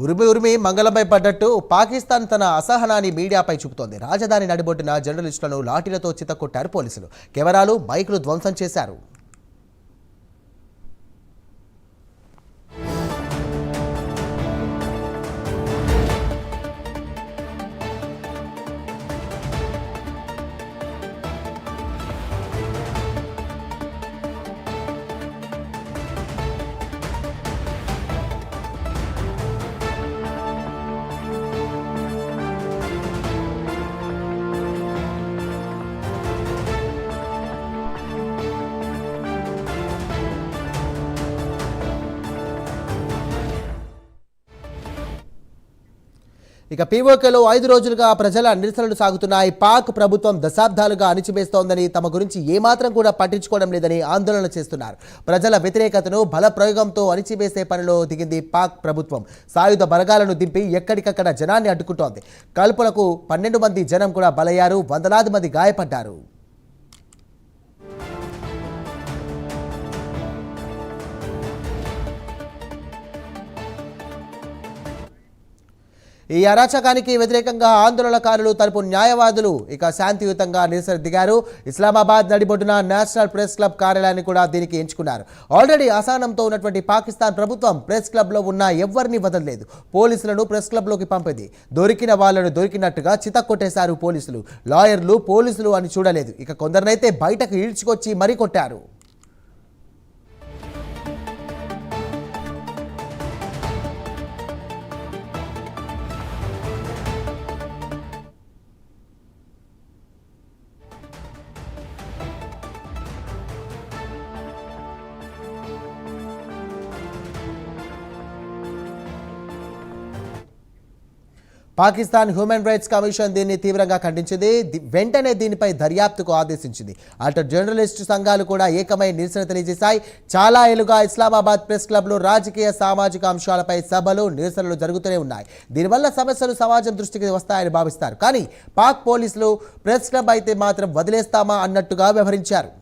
ఉరిమి ఉరిమి మంగళంపై పడ్డట్టు పాకిస్తాన్ తన అసహనాన్ని మీడియాపై చూపుతోంది. రాజధాని నడిబొడ్డున జర్నలిస్టులను లాఠీలతో చితకొట్టారు పోలీసులు. కెమెరాలు, మైకులు ధ్వంసం చేశారు. ఇక పీఓకేలో 5 రోజులుగా ప్రజల నిరసనలు సాగుతున్నాయి. పాక్ ప్రభుత్వం దశాబ్దాలుగా అణిచివేస్తోందని, తమ గురించి ఏమాత్రం కూడా పట్టించుకోవడం లేదని ఆందోళన చేస్తున్నారు. ప్రజల వ్యతిరేకతను బల ప్రయోగంతో అణిచివేసే పనిలో దిగింది పాక్ ప్రభుత్వం. సాయుధ బలగాలను దింపి ఎక్కడికక్కడ జనాన్ని అడ్డుకుంటోంది. కాల్పులకు 12 మంది జనం కూడా బలయ్యారు. వందలాది మంది గాయపడ్డారు. ఈ అరాచకానికి వ్యతిరేకంగా ఆందోళనకారులు తరపు న్యాయవాదులు ఇక శాంతియుతంగా నిరసన దిగారు. ఇస్లామాబాద్ నడిబొడ్డున నేషనల్ ప్రెస్ క్లబ్ కార్యాలయాన్ని కూడా దీనికి ఎంచుకున్నారు. ఆల్రెడీ అసహనంతో ఉన్నటువంటి పాకిస్తాన్ ప్రభుత్వం ప్రెస్ క్లబ్లో ఉన్న ఎవరిని వదలలేదు. పోలీసులను ప్రెస్ క్లబ్లోకి పంపింది. దొరికిన వాళ్ళను దొరికినట్టుగా చితక్కొట్టేశారు పోలీసులు. లాయర్లు పోలీసులు అని చూడలేదు. ఇక కొందరినైతే బయటకు ఈడ్చుకొచ్చి మరీ కొట్టారు. పాకిస్తాన్ హ్యూమన్ రైట్స్ కమిషన్ దీన్ని తీవ్రంగా ఖండించింది. వెంటనే దీనిపై దర్యాప్తుకు ఆదేశించింది. అటు జర్నలిస్టు సంఘాలు కూడా ఏకమై నిరసన తెలియజేశాయి. చాలా ఏళ్లుగా ఇస్లామాబాద్ ప్రెస్ క్లబ్లో రాజకీయ, సామాజిక అంశాలపై సభలు, నిరసనలు జరుగుతూనే ఉన్నాయి. దీనివల్ల సమస్యలు సమాజం దృష్టికి వస్తాయని భావిస్తారు. కానీ పాక్ పోలీసులు ప్రెస్ క్లబ్ అయితే మాత్రం వదిలేస్తామా అన్నట్టుగా వ్యవహరించారు.